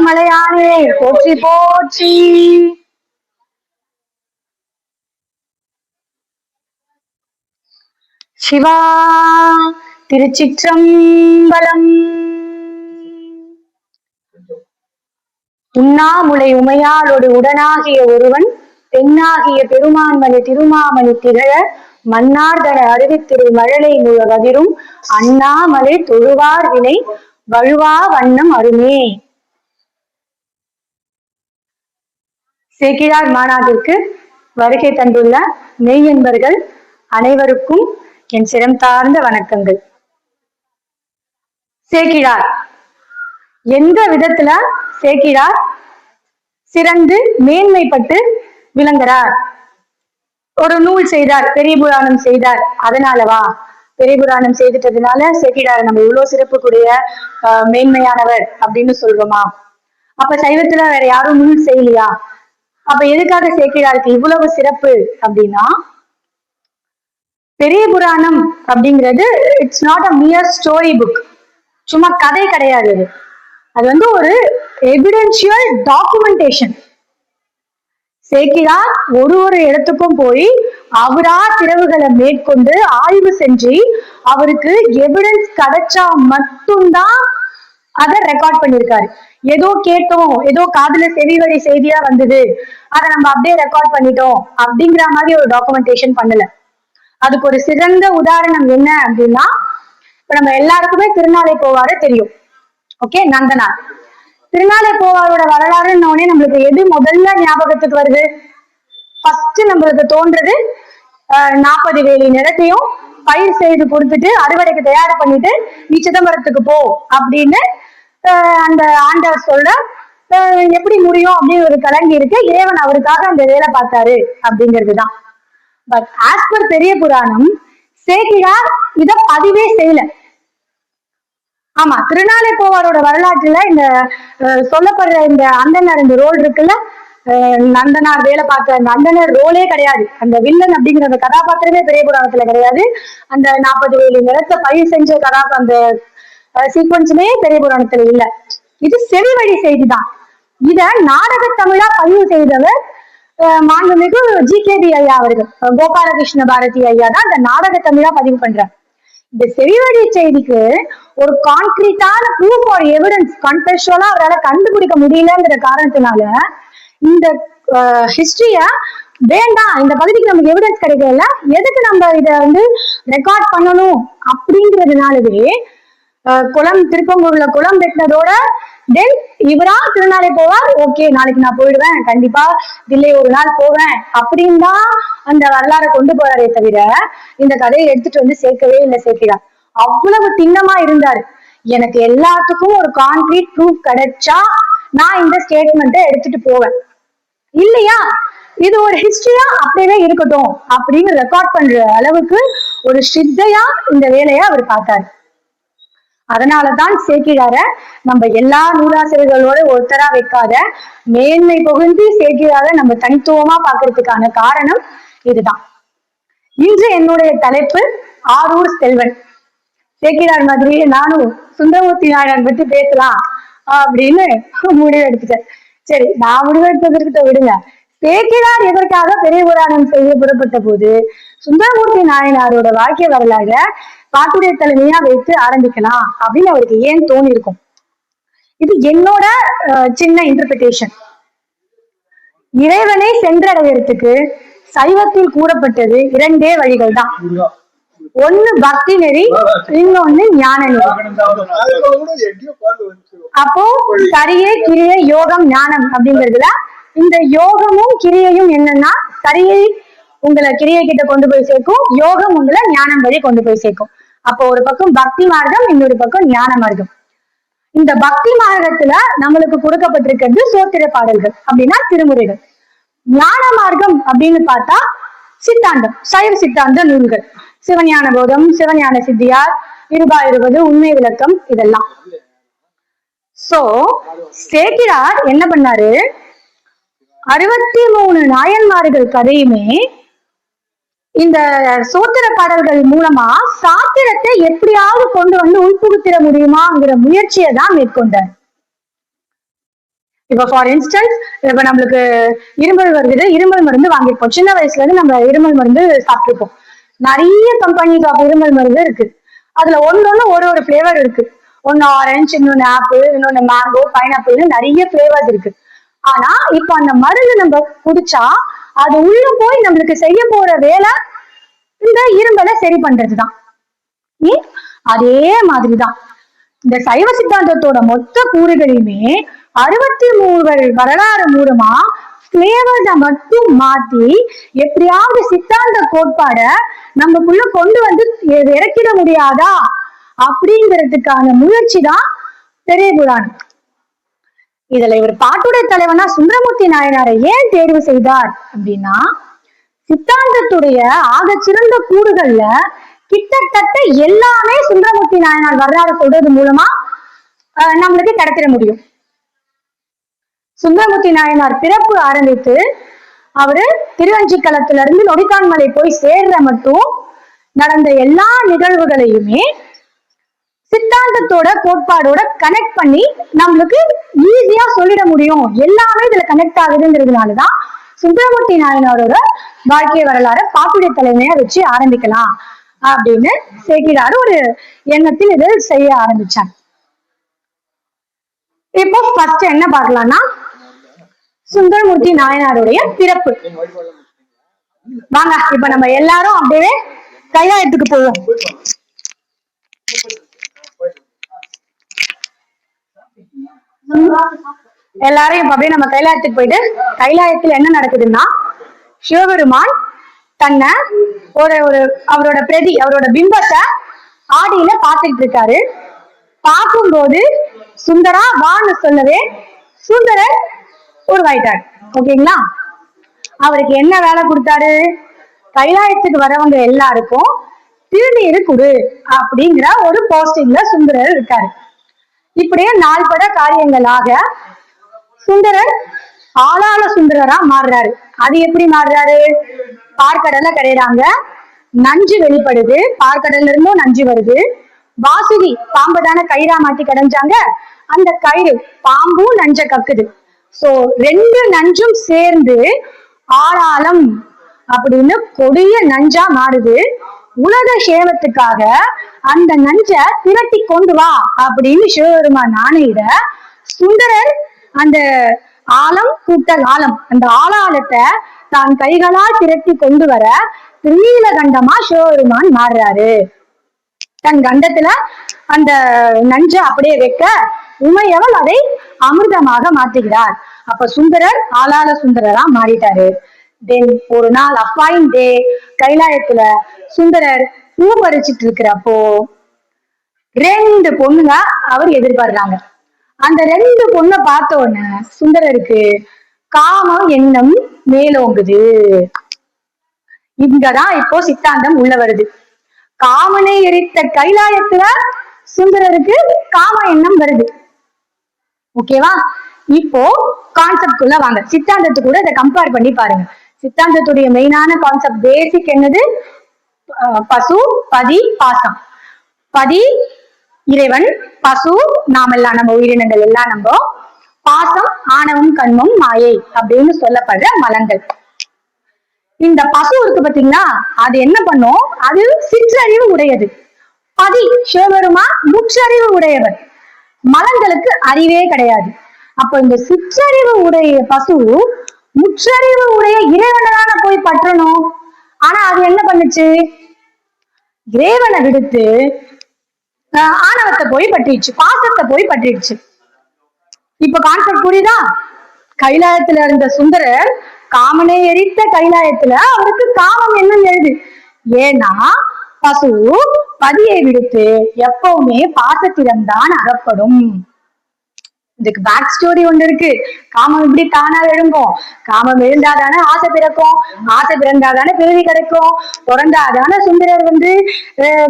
திருவண்ணாமலையானே போற்றி போற்றி. சிவா திருச்சிற்றம்பலம். உண்ணாமுலை உமையாளோடு உடனாகிய ஒருவன் பெண்ணாகிய பெருமான்மணி திருமாமணி திகழ மன்னார்தன அருவித்திரு மழலை முழவதிரும் அண்ணாமலை தொழுவார் வினை வழுவா வண்ணம் அருமே. சேக்கிழார் மாநாட்டிற்கு வருகை தந்துள்ள மெய்யன்பர்கள் அனைவருக்கும் என் சிரம் தார்ந்த வணக்கங்கள். சேக்கிழார் எந்த விதத்துல சேக்கிழார் சிறந்து மேன்மைப்பட்டு விளங்குறார்? ஒரு நூல் செய்தார், பெரிய புராணம் செய்தார், அதனாலவா? பெரிய புராணம் செய்துட்டதுனால சேக்கிழார் நம்ம இவ்வளவு சிறப்புக்குரிய மேன்மையானவர் அப்படின்னு சொல்றோமா? அப்ப சைவத்துல வேற யாரும் நூல் செய்யலையா? அப்ப எதுக்காக சேக்கிழாருக்கு இவ்வளவு சிறப்பு அப்படின்னா, பெரிய புராணம் அப்படிங்கிறது it's not a mere story book, சும்மா கதை கிடையாது. அது வந்து ஒரு எவிடென்ஷியல் டாக்குமெண்டேஷன். சேக்கிழார் ஒரு இடத்துக்கும் போய் அவரா திறவுகளை மேற்கொண்டு ஆய்வு செஞ்சு அவருக்கு எவிடன்ஸ் கிடைச்சா மட்டும்தான் அதை ரெக்கார்ட் பண்ணிருக்காரு. ஏதோ கேட்டோம், ஏதோ காதுல செவி வழி செய்தியா வந்தது, அதை நம்ம அப்படியே ரெக்கார்ட் பண்ணிட்டோம் அப்படிங்கிற மாதிரி ஒரு டாக்குமெண்டேஷன் பண்ணல. அதுக்கு ஒரு சிறந்த உதாரணம் என்ன அப்படின்னா, இப்ப நம்ம எல்லாருக்குமே திருநாளை போவாரு தெரியும். ஓகே, நந்தனார். திருநாளை போவாரோட வரலாறுன்னே நம்மளுக்கு எது முதல்ல ஞாபகத்துக்கு வருது? ஃபர்ஸ்ட் நம்மளுக்கு தோன்றது 40 வேலி நிலத்தையும் பயிர் செய்து கொடுத்துட்டு அறுவடைக்கு தயார் பண்ணிட்டு நீ சிதம்பரத்துக்கு போ அப்படின்னு அந்த ஆண்டவர் சொல்ற எப்படி முடியும் அப்படின்னு ஒரு கலங்கி இருக்கு. இறைவன் அவருக்காக அந்த வேலை பார்த்தாரு அப்படிங்கிறதுதான். பட் ஆஸ் பர் பெரிய புராணம் சேக்கிழார் இத பதிவே செய்யல. ஆமா, திருநாளை போவாரோட வரலாற்றுல இந்த சொல்லப்படுற இந்த அந்தனர் இந்த ரோல் இருக்குல்ல, நந்தனார் வேலை பார்த்த அந்த அந்தனர் ரோலே கிடையாது. அந்த வில்லன் அப்படிங்கிற அந்த கதாபாத்திரமே பெரிய புராணத்துல கிடையாது. அந்த 40 வேலி நிலத்தை பயிர் செஞ்ச அந்த சீக்வன்ஸுமே பெரிய புராணத்துல இல்ல. இது செவி வழி செய்திதான். இத நாடக தமிழா பதிவு செய்தவர் மாண்புமிகு ஜி.கே.பி. ஐயா அவர்கள், கோபாலகிருஷ்ண பாரதி ஐயா தான் அந்த நாடக தமிழா பதிவு பண்றார். இந்த செவிவழி செய்திக்கு ஒரு கான்கிரீட்டான ப்ரூஃப் ஆர் எவிடன்ஸ் கன்டெக்சுவலா அவரால் கண்டுபிடிக்க முடியலங்கிற காரணத்தினால இந்த ஹிஸ்டரிய வேண்டாம், இந்த பகுதிக்கு நமக்கு எவிடன்ஸ் கிடைக்கல, எதுக்கு நம்ம இத வந்து ரெக்கார்ட் பண்ணணும் அப்படிங்கிறதுனாலவே திருப்பங்கூர்ல குளம் வெட்டினதோட தென் இவரா திருநாளை போவார். ஓகே, நாளைக்கு நான் போயிடுவேன், கண்டிப்பா தில்லை ஒரு நாள் போவேன் அப்படின்னு தான் அந்த வரலாறை கொண்டு போறாரே தவிர இந்த கதையை எடுத்துட்டு வந்து சேர்க்கவே இல்லை சேக்கிழார். அவ்வளவு திண்ணமா இருந்தாரு. எனக்கு எல்லாத்துக்கும் ஒரு கான்கிரீட் ப்ரூஃப் கிடைச்சா நான் இந்த ஸ்டேட்மெண்ட்டை எடுத்துட்டு போவேன், இல்லையா இது ஒரு ஹிஸ்டரியா அப்படியே இருக்கட்டும் அப்படின்னு ரெக்கார்ட் பண்ற அளவுக்கு ஒரு ஸ்ரத்தையா இந்த வேலையை அவர் பார்த்தாரு. அதனாலதான் சேக்கிழார நம்ம எல்லா நூலாசிரியர்களோட ஒருத்தரா வைக்காத மேன்மை புகுந்து சேக்கிழார நம்ம தனித்துவமா பாக்குறதுக்கான காரணம் இதுதான். இன்று என்னுடைய தலைப்பு ஆரூர் செல்வன். சேக்கிழார் மாதிரி நானும் சுந்தரமூர்த்தி நாயனார் பத்தி பேசலாம் அப்படின்னு முடிவு எடுத்துட்டேன். சரி, நான் முடிவெடுத்ததற்கு விடுங்க. சேக்கிழார் எதற்காக பெரிய புராணம் செய்ய புறப்பட்ட போது சுந்தரமூர்த்தி நாயனாரோட வாழ்க்கை வரலாறு பாட்டுடைய தலைமையா வைத்து ஆரம்பிக்கலாம் அப்படின்னு அவருக்கு ஏன் தோணி இருக்கும்? இது என்னோட சின்ன இன்டர்பிரிட்டேஷன். இறைவனை சென்றடைகிறதுக்கு சைவத்தில் கூறப்பட்டது 2 வழிகள் தான். ஒண்ணு பக்தி நெறி, இன்னொன்னு ஞான நெறி. அப்போ சரியை கிரியை யோகம் ஞானம் அப்படிங்கிறதுல இந்த யோகமும் கிரியையும் என்னன்னா, சரியை உங்களை கிரியை கிட்ட கொண்டு போய் சேர்க்கும், யோகம் உங்களை ஞானம் வழி கொண்டு போய் சேர்க்கும். அப்போ ஒரு பக்கம் பக்தி மார்க்கம், இன்னொரு பக்கம் ஞான மார்க்கம். இந்த பக்தி மார்க்கத்துல நம்மளுக்கு கொடுக்கப்பட்டிருக்கிறது சோத்திர பாடல்கள் அப்படின்னா திருமுறைகள். ஞான மார்க்கம் அப்படின்னு பார்த்தா சித்தாந்தம், சைவ சித்தாந்த நூல்கள், சிவஞான போதம், சிவஞான சித்தியார், 20 உண்மை விளக்கம், இதெல்லாம். சோ சேக்கிழார் என்ன பண்ணாரு, 63 நாயன்மார்கள் கதையுமே இந்த சோத்திர பாடல்கள் மூலமா சாத்திரத்தை எப்படியாவது கொண்டு வந்து உள்புகுத்திட முடியுமாங்கிற முயற்சியை தான் மேற்கொண்டார். இப்ப ஃபார் இன்ஸ்டன்ஸ் இப்ப நம்மளுக்கு இருமல் வருது, இருமல் மருந்து வாங்கிருப்போம். சின்ன வயசுல இருந்து நம்ம இருமல் மருந்து சாப்பிட்டுருப்போம். நிறைய கம்பெனிஸ் ஆஃப் இருமல் மருந்து இருக்கு. அதுல ஒன்னொன்னு ஒரு பிளேவர் இருக்கு. ஒன்னு ஆரஞ்சு, இன்னொன்னு ஆப்பிள், இன்னொன்னு மேங்கோ, பைனாப்பிள், நிறைய பிளேவர்ஸ் இருக்கு. ஆனா இப்ப அந்த மருந்து நம்ம குடிச்சா அது உள்ள போய் நம்மளுக்கு செய்ய போற வேலை இந்த இரும்பலை சரி பண்றதுதான். அதே மாதிரிதான் இந்த சைவ சித்தாந்தத்தோட மொத்த கூறுகளையுமே 63 வரலாறு மூலமா பிளேவர்ஸ மட்டும் மாத்தி எப்படியாவது சித்தாந்த கோட்பாட நமக்குள்ள கொண்டு வந்து இறக்கிட முடியாதா அப்படிங்கிறதுக்கான முயற்சி தான் பெரிய புராணம். இதுல இவர் பாட்டுடை தலைவனா சுந்தரமூர்த்தி நாயனாரை ஏன் தேர்வு செய்தார் அப்படின்னா, சித்தாந்தத்துடைய ஆக சிறந்த கூறுகள்ல கிட்டத்தட்ட எல்லாமே சுந்தரமூர்த்தி நாயனார் வரலாறு சொல்றது மூலமா நம்மளுக்கு கிடைச்சிட முடியும். சுந்தரமூர்த்தி நாயனார் பிறப்பு ஆரம்பித்து அவரு திருவஞ்சிக்களத்துல இருந்து நொடிக்கான்மலை போய் சேர்ற மட்டும் நடந்த எல்லா நிகழ்வுகளையுமே சித்தாந்தத்தோட கோட்பாடோட கனெக்ட் பண்ணி நம்மளுக்கு ஈஸியா சொல்லிட முடியும். எல்லாமே இதுல கனெக்ட் ஆகுதுங்கிறதுனாலதான் சுந்தரமூர்த்தி நாயனாரோட வாழ்க்கை வரலாறு பாட்டுடை தலைமையா வச்சு ஆரம்பிக்கலாம் அப்படின்னு சேக்கிழார் ஒரு எண்ணத்தில் இதை செய்ய ஆரம்பிச்சாங்க. இப்போ ஃபர்ஸ்ட் என்ன பார்க்கலாம்னா, சுந்தரமூர்த்தி நாயனாருடைய பிறப்பு. வாங்க இப்ப நம்ம எல்லாரும் அப்படியே கைலாயத்துக்கு போவோம். எல்லாரும் இப்ப அப்படியே நம்ம கைலாயத்துக்கு போயிட்டு, கைலாயத்துல என்ன நடக்குதுன்னா, சிவபெருமான் தன்னை அவரோட பிரதி, அவரோட பிம்பத்தை ஆடியில பாத்துக்கிட்டு இருக்காரு. பார்க்கும்போது சுந்தரா வான்னு சொல்லவே சுந்தரர் உருவாயிட்டார். ஓகேங்களா? அவருக்கு என்ன வேலை கொடுத்தாரு? கைலாயத்துக்கு வரவங்க எல்லாருக்கும் திருநீரு குடு அப்படிங்கிற ஒரு போஸ்டிங்ல சுந்தரர் இருக்காரு. இப்படியே நாள்பட காரியங்களாக சுந்தரர் ஆளாள சுந்தரரா மாறுறாரு. அது எப்படி மாறுறாரு? பார்க்கடலை கரையிறாங்க, நஞ்சு வெளிப்படுது, பார்க்கடல்ல இருந்தும் நஞ்சு வருது. வாசுகி பாம்பு தானே கயிறா மாத்தி கடைஞ்சாங்க, அந்த கயிறு பாம்பும் நஞ்ச கக்குது. சோ ரெண்டு நஞ்சும் சேர்ந்து ஆளாளம் அப்படின்னு கொடிய நஞ்சா மாறுது. உலக சேவத்துக்காக அந்த நஞ்ச திரட்டி கொண்டு வா அப்படின்னு சிவபெருமான் ஆணையிட, சுந்தரர் அந்த ஆழம் கூட்டல் ஆழம், அந்த ஆளாளத்தை தான் கைகளால் திரட்டி கொண்டு வர திருநீலகண்டமா சிவபெருமான் மாறுறாரு. தன் கண்டத்துல அந்த நஞ்ச அப்படியே வைக்க உமையவள் அதை அமிர்தமாக மாற்றுகிறார். அப்ப சுந்தரர் ஆளாள சுந்தரரா மாறிட்டாரு. தென் ஒரு நாள் அப்பாயின் டே கைலாயத்துல சுந்தரர் பூ பறிச்சிட்டு இருக்கிறப்போ 2 பொண்ணுங்க அவர் எதிர்பார்க்கிறாங்க. அந்த 2 பொண்ணை பார்த்த உடனே சுந்தரருக்கு காமம் எண்ணம் மேலோங்குது. இங்கதான் இப்போ சித்தாந்தம் உள்ள வருது. காமனை எரித்த கைலாயத்துல சுந்தரருக்கு காம எண்ணம் வருது. ஓகேவா? இப்போ கான்செப்ட் குள்ள வாங்க. சித்தாந்தத்து கூட இதை கம்பேர் பண்ணி பாருங்க. சித்தாந்தத்துடைய மெயினான கான்செப்ட் பேசிக் என்னது? பசு, பதி, பாசம். பதி இறைவன், பசு நாமெல்லாம், நம்ம உயிரினங்கள் எல்லாம் நம்ம, பாசம் ஆணவம் கண்மம் மாயை அப்படின்னு சொல்லப்படுற மலங்கள். இந்த பசு இருக்கு பாத்தீங்களா, அது என்ன பண்ணும்? அது சிற்றறிவு உடையது. பதி சிவபெருமா முற்றறிவு உடையவர். மலங்களுக்கு அறிவே கிடையாது. அப்ப இந்த சிற்றறிவு உடைய பசு முற்றறிவு உடைய இறைவனான போய் பற்றணும். ஆனா அது என்ன பண்ணுச்சு? இறைவனை விடுத்து ஆணவத்தை போய் பற்றிடுச்சு, பாசத்தை போய் பற்றிடுச்சு. இப்ப கான்செப்ட் புரியுதா? கைலாயத்துல இருந்த சுந்தரர் காமனை எரித்த கைலாயத்துல அவருக்கு காமம் என்ன எழுது? ஏன்னா பசு பதியை விடுத்து எப்பவுமே பாசத்திடம்தான் அகப்படும். இதுக்கு பேக் ஸ்டோரி ஒண்ணு இருக்கு. காமம் இப்படி தானா எழும்பும். காமம் எழுந்தாதானே ஆசை பிறக்கும். ஆசை பிறந்தாதானே பிறவி கிடைக்கும். பிறந்தாதானே சுந்தரர்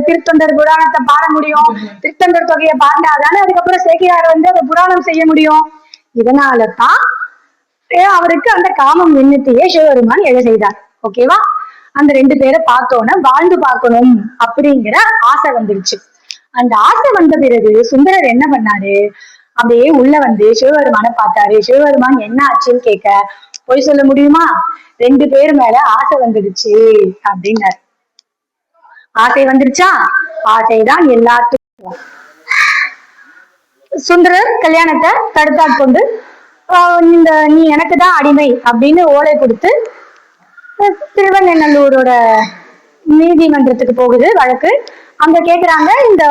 திருத்தொண்டர் புராணத்தை பாட முடியும். திருத்தொண்டர் தொகையை பாடினாதானே அதுக்கப்புறம் சேக்கிழார் அந்த புராணம் செய்ய முடியும். இதனாலதான் அவருக்கு அந்த காமம் எண்ணத்தையே சிவபெருமான் எழ செய்தார். ஓகேவா? அந்த 2 பேரை பார்த்தோன்னா வாழ்ந்து பார்க்கணும் அப்படிங்கிற ஆசை வந்துருச்சு. அந்த ஆசை வந்த பிறகு சுந்தரர் என்ன பண்ணாரு? அப்படியே உள்ள வந்து சிவபெருமான பார்த்தாரு. சிவபெருமான் என்ன ஆச்சுன்னு கேட்க, போய் சொல்ல முடியுமா? 2 பேர் மேல ஆசை வந்துடுச்சு அப்படின்னாரு. ஆசை வந்துருச்சா? ஆசைதான் எல்லாத்துக்கும். சுந்தரர் கல்யாணத்தை தடுத்தாட்கொண்டு இந்த நீ எனக்கு தான் அடிமை அப்படின்னு ஓலை கொடுத்து திருவண்ணநல்லூரோட நீதிமன்றத்துக்கு போகுது வழக்கு. அங்க கேக்குறாங்க, இந்த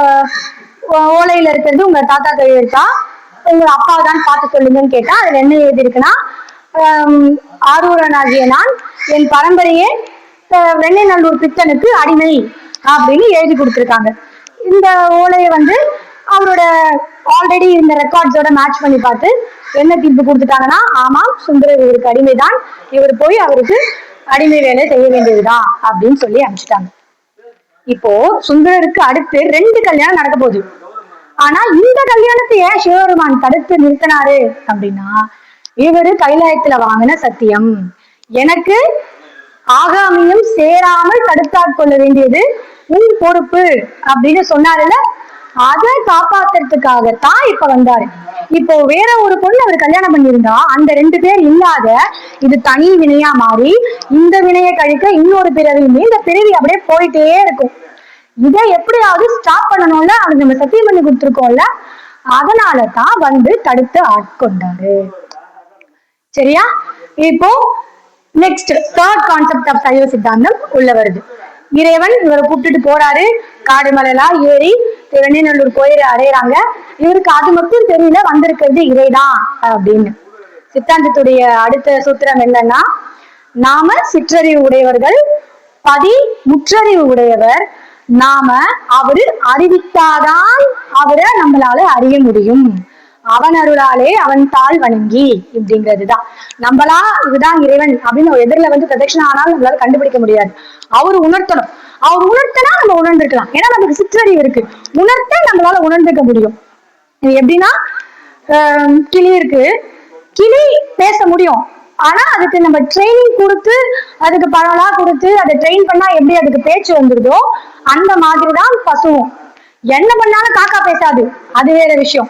ஓலையில இருக்கிறது உங்க தாத்தா கையெழுத்தா, உங்க அப்பாவை தான் பார்த்து சொல்லுங்கன்னு கேட்டா அதுல என்ன எழுதி இருக்குன்னா, ஆரூரனாகிய நான் என் பரம்பரையே வெண்ணநல்லூர் பித்தனுக்கு அடிமை அப்படின்னு எழுதி கொடுத்துருக்காங்க. இந்த ஓலையை வந்து அவரோட ஆல்ரெடி இந்த ரெக்கார்ட்ஸோட மேட்ச் பண்ணி பார்த்து என்ன தீர்ப்பு கொடுத்துட்டாங்கன்னா, ஆமா சுந்தரர் இவருக்கு அடிமைதான், இவர் போய் அவருக்கு அடிமை வேலை செய்ய வேண்டியதுதான் அப்படின்னு சொல்லி அனுப்பிச்சிட்டாங்க. இப்போ சுந்தரருக்கு அடுத்து 2 கல்யாணம் நடக்க போகுது. ஆனா இந்த கல்யாணத்தை ஏன் சிவபெருமான் தடுத்து நிறுத்தினாரு அப்படின்னா, இவரு கைலாயத்துல வாங்கின சத்தியம், எனக்கு ஆகாமியும் சேராமல் தடுத்தாட்கொள்ள வேண்டியது உன் பொறுப்பு அப்படின்னு சொன்னாருல்ல, அதை காப்பாத்துறதுக்காகத்தான் இப்ப வந்தாரு. இப்போ வேற ஒரு பொண்ணு அவர் கல்யாணம் பண்ணியிருந்தா அந்த 2 பேர் இல்லாத இது தனி வினையா மாறி இந்த வினையை கழிக்க இன்னொரு பிறவியுமே இந்த பிறவி அப்படியே போயிட்டே இருக்கும். இதை எப்படியாவது ஸ்டாப் பண்ணணும்ல, அவனுக்கு நம்ம சத்தியம் பண்ணி கொடுத்துருக்கோம்ல, அதனாலதான் வந்து தடுத்து ஆட்கொண்டாரு. சரியா? இப்போ நெக்ஸ்ட் 3rd கான்செப்ட் ஆஃப் சைவ சித்தாந்தம் உள்ள வருது. இறைவன் இவரை கூப்பிட்டுட்டு போறாரு, காடு மலைலாம் ஏறி வெண்ணநல்லூர் கோயிலை அடையிறாங்க. இவருக்கு அது மட்டும் தெரியல வந்திருக்கிறது இறைதான் அப்படின்னு. சித்தாந்தத்துடைய அடுத்த சூத்திரம் என்னன்னா, நாம சிற்றறிவு உடையவர்கள், பதி முற்றறிவு உடையவர். நாம அவரு அறிவித்தாதான் அவரை நம்மளால அறிய முடியும். அவன் அருளாலே அவன் தாள் வணங்கி இப்படிங்கிறதுதான். நம்மளா இதுதான் இறைவன் அப்படின்னு எதிரில வந்து பிரதட்சணம் ஆனாலும் நம்மளால கண்டுபிடிக்க முடியாது. அவரு உணர்த்தணும். அவர் உணர்த்தனா நம்ம உணர்ந்துக்கலாம். ஏன்னா நமக்கு சிற்றறிவு இருக்கு, உணர்த்த நம்மளால உணர்ந்துக்க முடியும். எப்படின்னா, கிளி இருக்கு, கிளி பேச முடியும். ஆனா அதுக்கு நம்ம ட்ரைனிங் கொடுத்து அதுக்கு பழம்லாம் கொடுத்து அதை ட்ரெயின் பண்ணா எப்படி அதுக்கு பேச்சு வந்துருதோ அந்த மாதிரிதான் பசுவும். என்ன பண்ணாலும் காக்கா பேசாது, அது வேற விஷயம்.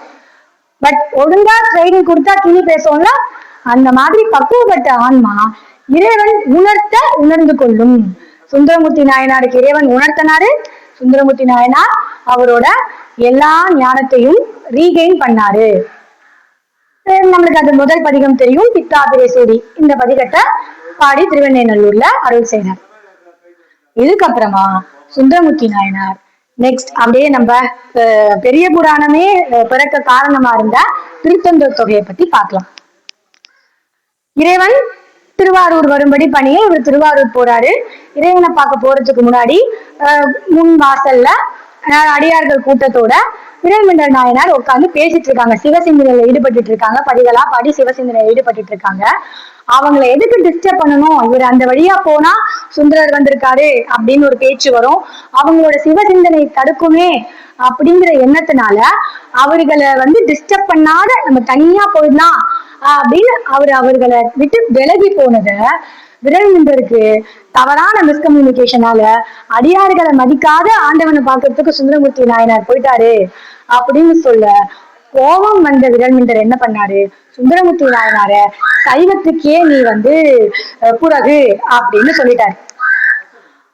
பட் ஒழுங்கா ட்ரைனிங் கொடுத்தா கிளி பேசும்ல, அந்த மாதிரி பக்குவப்பட்ட ஆன்மா இறைவன் உணர்த்த உணர்ந்து கொள்ளும். சுந்தரமூர்த்தி நாயனாருக்கு இறைவன் உணர்த்தினாரு. சுந்தரமூர்த்தி நாயனார் அவரோட எல்லா ஞானத்தையும் ரீகெயின் பண்ணாரு. நம்மளுக்கு அது முதல் பதிகம் தெரியும், பித்தாபிரை சூடி. இந்த பதிகத்தை பாடி திருவெண்ணநல்லூர்ல அருள் செய்தார். இதுக்கப்புறமா சுந்தரமூர்த்தி நாயனார் நெக்ஸ்ட் அப்படியே நம்ம பெரிய புராணமே பிறக்க காரணமா இருந்த திருத்தொண்டர் தொகையை பத்தி பார்க்கலாம். இறைவன் திருவாரூர் வரும்படி பணியை இவர் திருவாரூர் போறாரு. இறைவனை பார்க்க போறதுக்கு முன்னாடி முன் வாசல்ல அடியார்கள் கூட்டத்தோட விரல்மிண்டர் நாயனார் உட்காந்து பேசிட்டு இருக்காங்க. சிவசிந்தனையில ஈடுபட்டு இருக்காங்க, பதிகளா பாடி சிவசிந்தனையில ஈடுபட்டு இருக்காங்க. அவங்களை எதுக்கு டிஸ்டர்ப் பண்ணணும், இவர் அந்த வழியா போனா சுந்தரர் வந்திருக்காரு அப்படின்னு ஒரு பேச்சு வரும், அவங்களோட சிவசிந்தனை தடுக்குமே அப்படிங்கிற எண்ணத்தினால அவர்களை வந்து டிஸ்டர்ப் பண்ணாத நம்ம தனியா போயிடலாம் அப்படின்னு அவர்களை விட்டு விலகி போனத விரல்மிண்டருக்கு தவறான மிஸ்கம்யூனிகேஷனால அடியார்களை மதிக்காத ஆண்டவனை பாக்குறதுக்கு சுந்தரமூர்த்தி நாயனார் போயிட்டாரு அப்படின்னு சொல்ல கோபம் வந்த விரல்மிண்டர் என்ன பண்ணாரு, சுந்தரமூர்த்தி நாயனார சைவத்துக்கே நீ வந்து புறகு அப்படின்னு சொல்லிட்டாரு.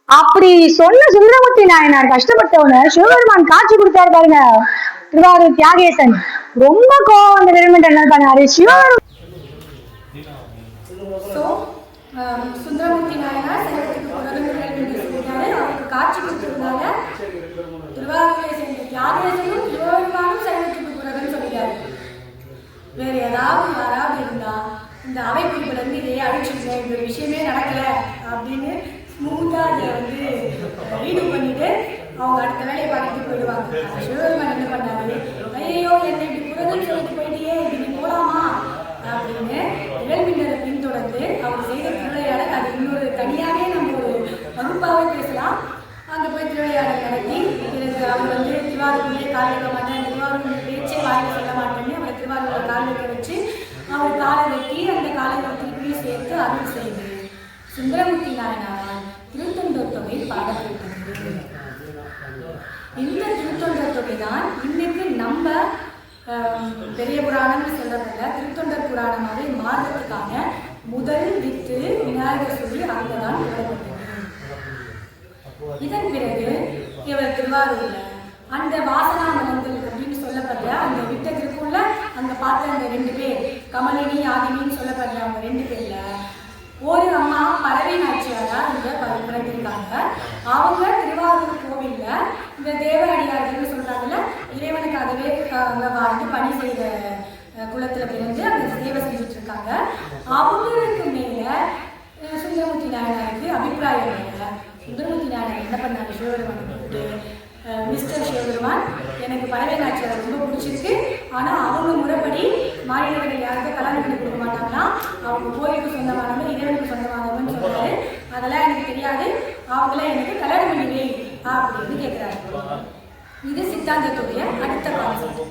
அப்படி சொன்ன சுந்தரமூர்த்தி நாயனார் கஷ்டப்பட்டவன சிவபெருமான் காட்சி கொடுத்தாரு பாருங்க. திருவாரூர் தியாகேசன் ரொம்ப கோபம் வந்த விரல்மிண்டர் என்ன பண்ணாரு, சுந்தரமூர்த்தி நாயனார் சைவத்துக்கு அவருக்கு காட்சி கொடுத்திருந்தாங்க. திருவாரூரை சேர்ந்த தியாகேசனும் சிவபெருமானும் சைவத்துக்கு புறகுன்னு சொல்லிட்டாரு. வேற யாராவது இருந்தா இந்த அவை குறிப்பில இருந்து இதையே அழிச்சுங்க, இந்த ஒரு விஷயமே நடக்கல அப்படின்னு ஸ்மூத்தா அதை வந்து ரீடு பண்ணிட்டு அவங்க அடுத்த வேலையை பார்த்துட்டு போயிடுவாங்க. சிவபெருமான் என்ன பண்ணாரு, ஐயோ என்னை இப்படி புறகுன்னு சொல்லிட்டு போயிட்டியே, இப்படி போலாமா அப்படின்னு விரல்மிண்டரை பின்தொடர்ந்து அவர் செய்த திருவிளையாடல். அது இன்னொரு தனியாகவே நம்ம ஒரு வகுப்பாகவே பேசலாம். அங்கே போய் திருவிளையாடல் நடத்தி அவர் வந்து திருவாரூரிலே கால் வைக்க மாட்டேன், திருவாரூர் பேச்சே வாயில் சொல்ல மாட்டேன்னு அவர் திருவாரூரில் கால் வைக்க வச்சு அவர் காலை வெட்டி அந்த காலை திருப்பியும் சேர்த்து அருள் செய்து சுந்தரமூர்த்தி நாயனாரால் திருத்தொண்டர் தொகை பாடப்பட்டது. இந்த திருத்தொண்டர் தொகை தான் இன்னைக்கு நம்ம பெரிய புராணம்னு சொல்றதில்ல, திருத்தொண்டர் புராணமாகவே மாறுறதுக்கான முதல் வித்து விநாயகர் சொல்லி அங்கதான் போடப்பட்டது. இதன் பிறகு இவர் திருவாரூர்ல அந்த வாசனா மலங்கள் அப்படின்னு சொல்லப்படுற அந்த விட்டத்திற்குள்ள அங்க பார்த்த அந்த 2 பேர் கமலினி யாகினின்னு சொல்லப்படுற அவங்க 2 பேர்ல ஒரு அம்மா பறவை நாச்சியாரா இங்க பிறந்திருக்காங்க. அவங்க திருவாரூர் கோவில்ல இந்த தேவ அடியார்கள் சொல்றாங்கல்ல, இறைவனுக்காகவே அங்க வாழ்ந்து பணி செய்த குலத்துல பிறந்து அங்க சேவை செஞ்சுட்டு இருக்காங்க. அவங்களுக்கு மேல சுந்தரமூர்த்தி நாயனாருக்கு அபிப்பிராயம் இல்லை. சுந்தரமூர்த்தி நாயனார் என்ன பண்ணாரு, சிவபெருமானை கூப்பிட்டு, மிஸ்டர் சிவபெருமான், எனக்கு பறவை நாச்சியாரை ரொம்ப பிடிச்சிருக்கு, ஆனால் அவங்க முறைப்படி மாநிலங்கள் யாருக்கும் கல்யாணம் பண்ணி கொடுக்க மாட்டாங்கன்னா அவங்க கோயிலுக்கு சொந்தமானவங்க இறைவனுக்கு சொந்தமானவங்கன்னு சொல்றாரு. அதெல்லாம் எனக்கு தெரியாது, அவங்கள எனக்கு கல்யாணம் பண்ணிவே அப்படின்னு கேட்குறாரு. இது சித்தாந்தத்துடைய அடுத்த கான்செப்ட்.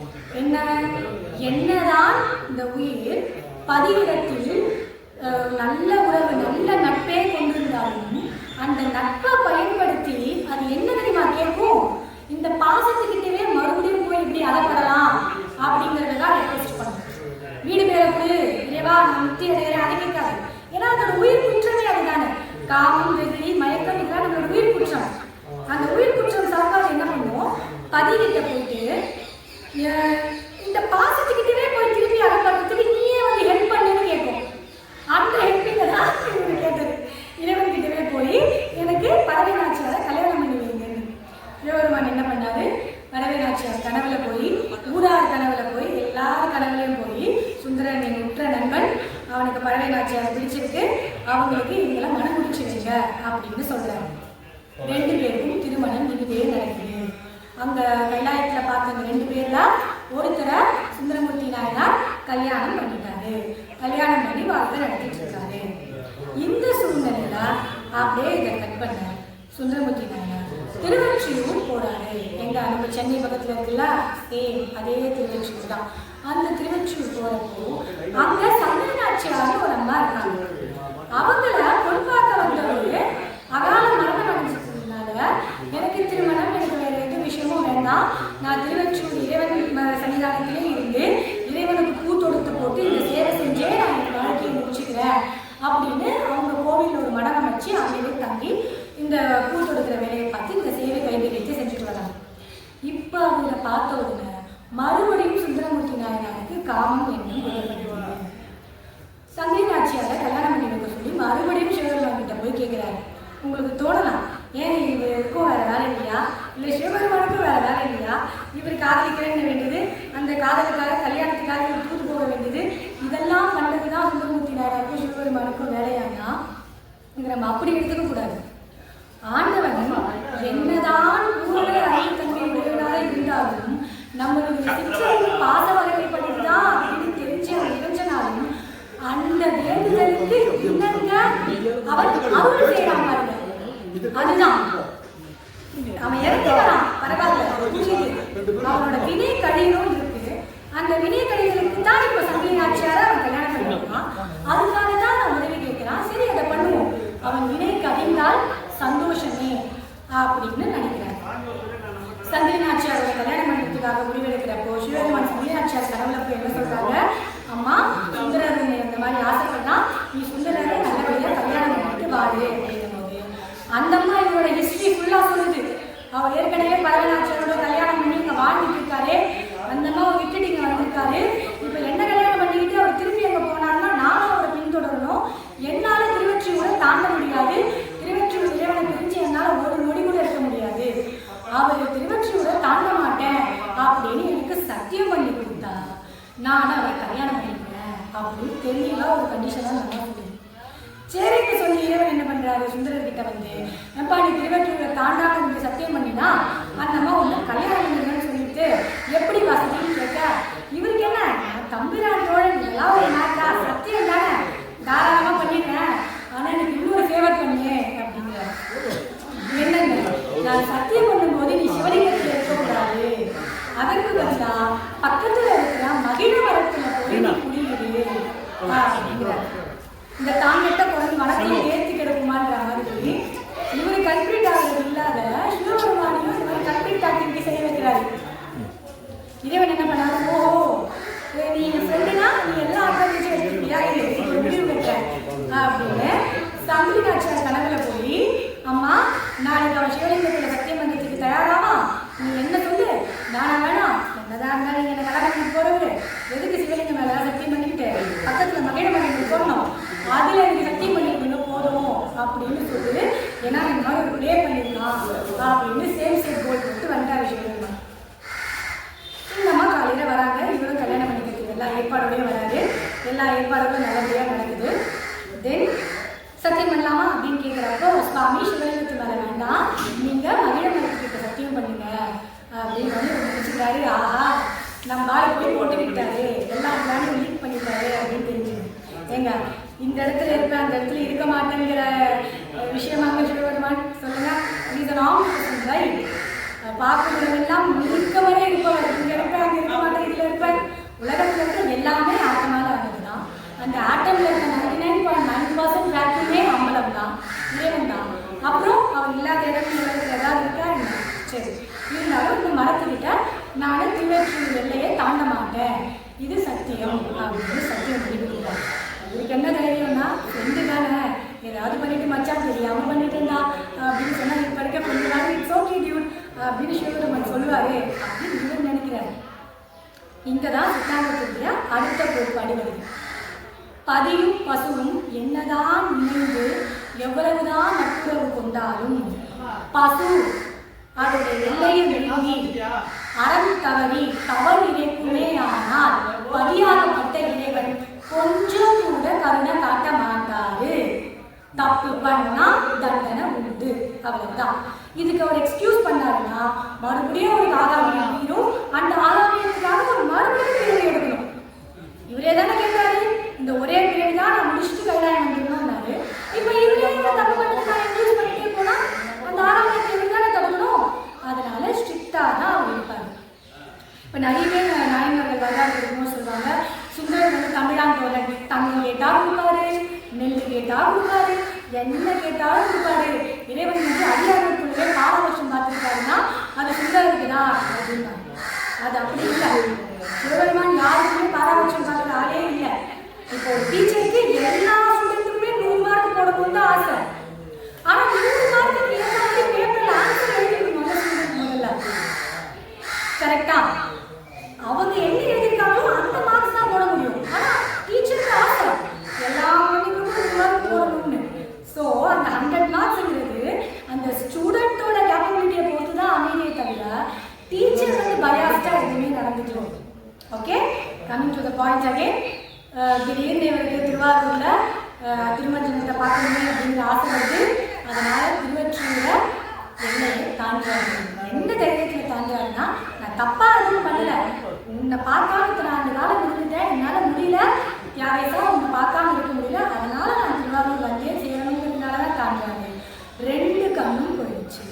என்னதான் இந்த உயிர் பதிவிடத்தில் நல்ல உறவு நல்ல நட்பே கொண்டிருந்தாலும் அந்த நட்பை பயன்படுத்தி அது என்ன தெரியுமா கேட்கும், இந்த பாசத்துக்கிட்டவே மறுபடியும் போய் இப்படி அகப்படலாம் அப்படிங்கிறதான் ரெக்வெஸ்ட் பண்ணும். வீடு பேருக்கு இறைவா முக்தி அடைகிறேன் அதை கேட்காது. ஏன்னா அதோட உயிர் குற்றமே அதுதானே. காமம் வெகுளி மயக்கம் இதெல்லாம் நம்மளோட உயிர் குற்றம். அந்த உயிர் குற்றம் சார்பாக என்ன பண்ணுவோம், பதிகிட்ட போயிட்டு இந்த பாசத்துக்கிட்டவே போய் திருப்பி அகப்படுறதுக்கு நீயே வந்து ஹெல்ப் பண்ணுன்னு கேட்கும். அந்த ஹெல்ப்பிங்க தான் இவங்க கேட்டது. இறைவன் கிட்டவே போய் எனக்கு பறவை நாச்சியாரை கல்யாணம் பண்ணி வைங்கன்னு. சிவபெருமான் என்ன பண்ணாரு, பறவை நாச்சியார் கனவுல போய், ஊரார் கனவுல போய், எல்லாரும் கனவுலையும் போய், சுந்தரன் என் உற்ற நண்பன், அவனுக்கு பறவை நாச்சியாரை பிடிச்சிருக்கு, அவங்களுக்கு இவங்கெல்லாம் மனம் பிடிச்சி வைங்க அப்படின்னு சொல்றாரு. 2 பேருக்கும் திருமணம் இதுவே நடக்குது. அங்க கைலாயத்துல பார்த்த அந்த 2 பேர்ல ஒருத்தரை சுந்தரமூர்த்தி நாயனார் கல்யாணம் பண்ணிட்டாரு. கல்யாணம் பண்ணி வாழ்க்கை நடத்திட்டு இருக்காரு. இந்த சூழ்நிலையில அப்படியே இதை கட் பண்ண சுந்தரமூர்த்தி நாயனார் திருவொற்றியூர் போறாரு. எங்க நம்ம சென்னை பக்கத்துல இருக்குல்ல, சேம் அதே திருவொற்றியூர் தான். அந்த திருவொற்றியூர் போறப்போ அங்க சந்தன நாச்சியார்னு ஒரு அம்மா இருக்காங்க. அவங்கள பொன் பார்க்க வந்தவரு அகால மரணம் அடைஞ்சிருந்ததுனால எனக்கு திருமணம், எனக்கு வேற எந்த விஷயமும் வேண்டாம், நான் திருவொற்றியூர் இறைவன் சன்னிதானத்திலே இருந்து இறைவனுக்கு பூ தொடுத்து போட்டு இந்த சேவை செஞ்சே நான் என் வாழ்க்கையை முடிச்சுக்கிறேன் அப்படின்னு அவங்க கோவில் ஒரு மடகம் வச்சு அங்கேயே தங்கி இந்த பூ தொடுக்கிற வேலையை பார்த்து இந்த சேவை கைவிரித்து செஞ்சுட்டு வராங்க. இப்போ அவங்கள பார்த்த உடனே மறுபடியும் சுந்தரமூர்த்தி நாயனாருக்கு காமம் என்னும் ஏற்படுகிறது. சங்கரி நாச்சியாரை கல்யாணம் பண்ணி வைக்க சொல்லி மறுபடியும் சிவபெருமான் கிட்ட போய் கேட்கிறாரு. உங்களுக்கு தோணலாம், ஏன் இவருக்கும் வேற வேலை இல்லையா, இல்லை சிவபெருமானுக்கும் வேற வேலை இல்லையா, இவர் காதலிக்கிறேன்னு வேண்டியது, அந்த காதலுக்காக கல்யாணத்துக்காக இவர் தூத்து போக வேண்டியது, இதெல்லாம் பண்ணதுதான் சுந்தரமூர்த்தி நாயனாருக்கும் சிவபெருமானுக்கும் வேலையானா இதை நம்ம அப்படி எடுத்துக்க கூடாது. ஆண்டவன் என்னதான் பூரண அறிவுத்தன்மை உடையவனாக இருந்தாலும் நம்மளுடைய சிற்றறிவு பாத வகைப்பட்டதுதான் அப்படின்னு தெரிஞ்சு அவன் இறைஞ்சனாலும் அந்த வேண்டுதலுக்கு என்னங்க அவன் அருள் செய்யறாங்க. அதுதான் அவன் இறந்துக்கலாம் பரவாயில்ல, அவனோட வினை கழிவும் இருக்கு. அந்த வினை கழிவுகளுக்கு தான் இப்ப சங்கரி நாச்சியாரை அவன் கல்யாணம் பண்ணிருக்கான். அதுக்காக தான் நான் உதவி கேட்கிறான். சரி அதை பண்ணுவோம், அவன் வினை கழிந்தால் சந்தோஷமே அப்படின்னு நினைக்கிறார். சங்கரி நாச்சியாரோட கல்யாணம் பண்ணுறதுக்காக முடிவெடுக்கிறப்போ சிவபெருமான் சங்கரி நாச்சியார் கடவுளை போய் என்ன சொல்றாங்க, அம்மா சுந்தரர் இந்த மாதிரி ஆசைப்பட்டா நீ சுந்தரரை நல்லபடியாக கல்யாணம் பண்ணிட்டு வாடு அப்படிங்கும்போது அந்த அம்மா இவரோட ஹிஸ்டரி ஃபுல்லாக சொல்லுது. அவர் ஏற்கனவே பறவை நாச்சியாரோட கல்யாணம் பண்ணி இங்கே வாழ்ந்துட்டு இருக்காரு, அந்த அம்மா விட்டுட்டு இங்கே வந்திருக்காரு. இப்போ என்ன கல்யாணம் பண்ணிக்கிட்டு அவர் திரும்பி அங்கே போனாருன்னா நானும் அவரை பின்தொடரணும், என்னால் திருவொற்றியூரை தாண்ட முடியாது, திருவொற்றியூர் இறைவனை பிரிஞ்சு என்னால் ஒரு நொடி கூட இருக்க முடியாது, அவர் திருவொற்றியூரை தாண்ட மாட்டேன் அப்படின்னு எனக்கு சத்தியம் பண்ணி கொடுத்தா நான் அவரை கல்யாணம் பண்ணிக்கிறேன் அப்படின்னு தெரியல ஒரு கண்டிஷனாக நல்லா சொல்லுது. சரிக்கு சொல்லி இறைவன் என்ன பண்றாரு, சுந்தரர்கிட்ட வந்து நம்பா நீ திருவொற்றியூரை தாண்டாம எனக்கு சத்தியம் பண்ணினா அந்த அம்மா ஒன்று கல்யாணம் பண்ணுங்கன்னு சொல்லிட்டு எப்படி வசதின்னு கேட்க, இவருக்கு என்ன தம்பிரான் தோழன் இதெல்லாம் ஒரு மேட்டா, சத்தியம் தானே தாராளமாக பண்ணிடுறேன், ஆனால் எனக்கு இன்னொரு ஃபேவர் பண்ணு அப்படிங்கிற. என்னங்க நான் சத்தியம் பண்ணும்போது நீ சிவலிங்கத்தில் இருக்கக்கூடாது, அதற்கு பதிலா பக்கத்துல இருக்கிற மகிழ மரத்துல போய் நீ குடியிரு அப்படிங்கிறார். இந்த தாங்கெட்ட குறைஞ்சு மனத்தையே ஏற்றி கிடக்குமான்ற மாதிரி இவரு கல்பிரிட் ஆகிறது இல்லாத சிவபெருமானையும் இவர் கல்பிரிட் ஆக்டிவிட்டி செய்ய வைக்கிறாரு. இறைவன் என்ன பண்ணாரு, ஓ அதில் எனக்கு சத்தியம் பண்ணிக்கொண்டு போதும் அப்படின்னு சொல்லி ஏன்னா இந்த மாதிரி ஒரு ப்ளே பண்ணிடலாம் அப்படின்னு சேம் சேம் கோல் போட்டு வந்தார் சிவபெருமான். இந்த அம்மா காலையில் வராங்க, இவரும் கல்யாணம் பண்ணிக்கிறதுக்கு எல்லா ஏற்பாடுகளையும் வராது, எல்லா ஏற்பாடுகளும் நல்லபடியாக நடக்குது. தென் சத்தியம் பண்ணலாமா அப்படின்னு கேட்குறப்போ சுவாமி சிவலிங்கத்து மேலே வேண்டாம், நீங்கள் மகிழ மரத்துக்கிட்ட சத்தியம் பண்ணுங்க அப்படின்னு வந்து நினச்சிக்கிறாரு. ஆஹா நம்ம பாய் போய் போட்டு விட்டாரு, எல்லா பிளானும் லீக் பண்ணிட்டாரு அப்படின்னு தெரிஞ்சுது. ஏங்க இந்த இடத்துல இருப்பேன் அந்த இடத்துல இருக்க மாட்டேங்கிற விஷயமாக சிவபெருமான் சொல்லுங்க. இது நாம் ரைட் பார்க்குறதெல்லாம் முழுக்கவரே இருப்பவர், இங்கே இருப்பேன் அங்கே இருக்க மாட்டேன் இதில் இருப்பேன். உலகத்தில் இருக்க எல்லாமே ஆட்டமாக ஆனது தான். அந்த ஆட்டமில் இருக்க 99.9% வேக்யூமே அம்பலம் தான், இறைவன் தான். அப்புறம் அவர் இல்லாத இடத்துல ஏதாவது இருக்கா என்ன? சரி, இருந்தாலும் இந்த மரத்துக்கிட்ட நான் திருவெற்றியூர் எல்லையை தாண்ட மாட்டேன், இது சத்தியம் அப்படின்னு சத்தியம் பண்ணிவிடுவார். இதுக்கு என்ன தைரியம்னா ஃப்ரெண்டு தானே, ஏதாவது பண்ணிட்டு மச்சான் தெரியாமல் பண்ணிட்டு இருந்தா அப்படின்னு சொன்னால் இது படிக்க பண்ணுறாரு, இட்ஸ் ஓகே டியூட் அப்படின்னு சிவபெருமான் சொல்லுவார் அப்படின்னு இவர் நினைக்கிறாரு. இங்கே தான் சித்தாந்தத்துடைய அடுத்த கோட்பாடு வருது. பதியும் பசுவும் என்னதான் இணைந்து எவ்வளவுதான் நட்புறவு கொண்டாலும் பசு அதோடைய எல்லையை விரும்பி அறம் தவறி தவறு இணைக்குமே. ஆனால் பதியாகப்பட்ட இறைவன் கொஞ்சம் கூட கருணை காட்ட மாட்டாரு, தப்பு பண்ணா தண்டனை உண்டு, அவ்வளவுதான். இதுக்கு அவர் எக்ஸ்கியூஸ் பண்ணாருன்னா மறுபடியும் ஒரு ஆதாமியம் மீறும், அந்த ஆதாமியத்துக்காக ஒரு மறுபடியும் பிறவி எடுக்கணும். இவரே தானே கேட்டாரு, இந்த ஒரே பிறவி தான் நான் முடிச்சுட்டு கைலாயம் வந்துடணும்னாரு. இப்போ இவரே தப்பு பண்ணி நான் எக்ஸ்கியூஸ் பண்ணிட்டே போனா அந்த ஆதாமியத்தை தானே தடுக்கணும். அதனால ஸ்ட்ரிக்டா தான் அவர் இருப்பாரு. இப்போ நிறைய பேர் நாயன்மார்கள் வரலாறு இருக்கும்போது சொல்லுவாங்க, சுந்தரர் வந்து தமிழான் தோழன், தமிழ் கேட்டால் கொடுப்பாரு, நெல் கேட்டால் கொடுப்பாரு, என்ன கேட்டாலும் கொடுப்பாரு. இறைவன் வந்து அடியார்களுக்குள்ளே பாரபட்சம் பார்த்துருக்காருன்னா அது சுந்தரருக்கு தான் அப்படின்னா அது அப்படி இல்லை. சிவபெருமான் யாருக்குமே பாரபட்சம் பார்க்குற ஆளே இல்லை. இப்போ ஒரு டீச்சருக்கு எல்லா ஸ்டூடெண்ட்டுக்குமே 100 மார்க் போடணும்னு தான் ஆசை. ஆனால் 100 மார்க்குக்கு ஏற்ற மாதிரி பேப்பரில் ஆன்சர் எழுதிருக்கணும் ஸ்டூடெண்ட் முதல்ல. கரெக்டா? அவங்க என்ன எழுதியிருக்காங்களோ அந்த மார்க்ஸ் தான் போட முடியும். ஆனால் டீச்சருக்கு ஆசை எல்லா குழந்தைங்களுக்கும் 100 மார்க் போடணும்னு. ஸோ அந்த 100 மார்க்ஸ்ங்கிறது அந்த ஸ்டூடெண்ட்டோட கேப்பபிலிட்டியை பொறுத்து தான் அமைதியை தவிர டீச்சர் வந்து பயாஸ்டாக எதுவுமே நடந்துட்டு. Okay, coming to the point again. திடீர்னு இவருக்கு திருவாரூரில் திருமஞ்சனத்தை பார்க்கணுமே அப்படிங்கிற ஆசை வருது. அதனால் திருவெற்றியூரை எல்லையை தாண்டுறாரு. என்ன தைரியத்தில் தாண்டுறாருன்னா, நான் தப்பாக எதுவும் பண்ணலை, உன்னை பார்க்காம இத்தனை ஆண்டு காலம் இருந்துட்டேன், என்னால் முடியல, யாரையா உன்னை பார்க்காம இருக்க முடியல, அதனால நான் திருவாரூர் வந்தே சேரணுங்கிறதுனால தான் தாண்டுறாரு. 2 கண்ணும் போயிடுச்சு.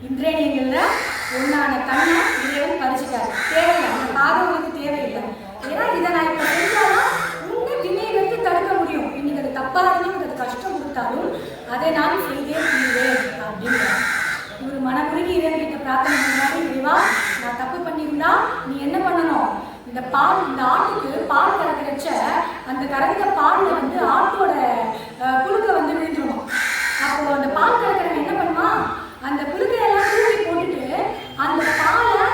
இந்திரேணியங்களில் ஒன்றான கண்ணை இறைவன் பறிச்சுட்டாரு. தேவையில்லை, அந்த பாதம் உங்களுக்கு தேவையில்லை. ஏன்னா இதை நான் இப்போ செஞ்சாலும் உன்னை வினையிலிருந்து தடுக்க முடியும். இன்னைக்கு அது தப்பாக இருந்து அது கஷ்டம் கொடுத்தாலும் அதை நான் செய்தே தீர்வேன் அப்படிங்கிற ஒரு மனமுருகி இறைவன்கிட்ட பிரார்த்தனை பண்ணாரு. இறைவா, நான் தப்பு பண்ணியிருந்தா நீ என்ன பண்ணணும், இந்த பால், இந்த ஆட்டுக்கு பால் கறக்கிறச்ச அந்த கறந்த பாலில் வந்து ஆட்டோட புழுக்க வந்து விழுந்துடணும். அப்போ அந்த பால் கறக்கிறவன் என்ன பண்ணுவான், அந்த புழுக்கையெல்லாம் தூக்கி போட்டுட்டு அந்த பாலை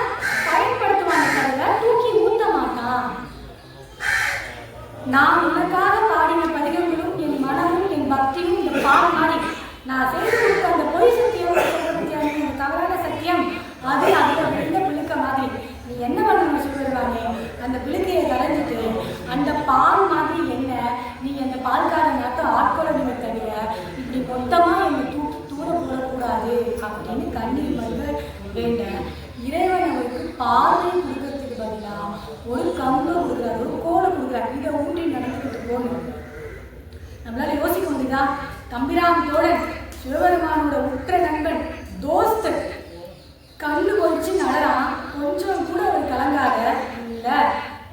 பயன்படுத்துவாங்க, தவிர தூக்கி ஊற்ற மாட்டான். நான் உனக்காக பாடின பதிகங்களும் என் மனமும் என் பக்தியும் இந்த பால் மாறி நான் செய்து கொடுத்த அந்த பொய் சத்தியம் இந்த தவறான சத்தியம் அது அதில் விழுந்த புழுக்க மாதிரி. நீ என்ன பண்ணணும் சொல்லிடுவாங்க, அந்த பிள்ளைக்கையை கலைஞ்சிட்டு அந்த பால் மாதிரி என்ன நீ அந்த பால்காரனாட்டம் ஆட்கொள்ளணுமே தவிர இப்படி மொத்தமாக என்னை தூக்கி தூர போடக்கூடாது அப்படின்னு கண்ணீர் மல்க வேண்ட இறைவன் அவருக்கு பார்வை கொடுக்கறதுக்கு பதிலாக ஒரு கம்பை கொடுக்குறாரு, ஒரு கோலை கொடுக்குறாரு. இதை ஊட்டி நடந்துக்கிட்டு போகணும். நம்மளால யோசிக்க முடியுதா? தம்பிரான் தோழன், சிவபெருமானோட உற்ற நண்பன், தோஸ்து, கண்ணு பொறிச்சு நடறான், கொஞ்சம் கூட அவர் கலங்காத இல்லை,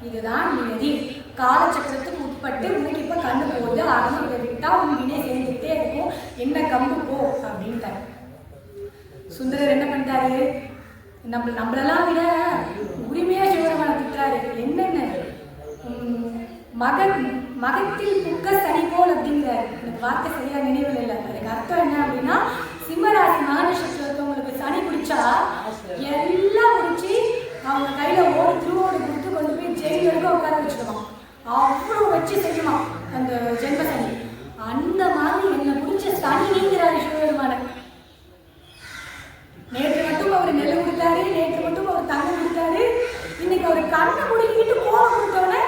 இதுதான் நியதி, காலச்சக்கரத்துக்கு உட்பட்டு உனக்கு இப்போ கண்ணு போகுது, ஆகணும், இதை விட்டா உன் வினை சேர்ந்துகிட்டே இருக்கும், என்ன கம்பு போ அப்படின்ட்டார். சுந்தரர் என்ன பண்ணிட்டாரு, நம்மளெல்லாம் விட உரிமையா சிவபெருமானை திட்டுறாரு. என்னென்ன மகத்தில் புக்க சனி போல் அப்படிங்கிறாரு. எனக்கு வார்த்தை சரியா நினைவில் இல்லை. அதுக்கு அர்த்தம் என்ன அப்படின்னா, சிம்மராசி மகாநட்சத்திரம் இருக்கவங்களுக்கு சனி பிடிச்சா எல்லாம் முடிச்சு அவங்க கையில திருவோடு கொடுத்து கொண்டு போய் ஜெயில் வரைக்கும் உட்கார வச்சுடுவான். அவ்வளோ வச்சு செய்யுமா அந்த ஜென்ம சனி. அந்த மாதிரி என்னை பிடிச்ச சனி நீங்கிறாரு சிவபெருமானை. நேற்று மட்டும் அவர் நெல் கொடுத்தாரு, நேற்று மட்டும் அவர் தங்கம் கொடுத்தாரு, இன்னைக்கு அவர் கண்ணை முடிக்கிட்டு கோலம் கொடுத்தோன்னே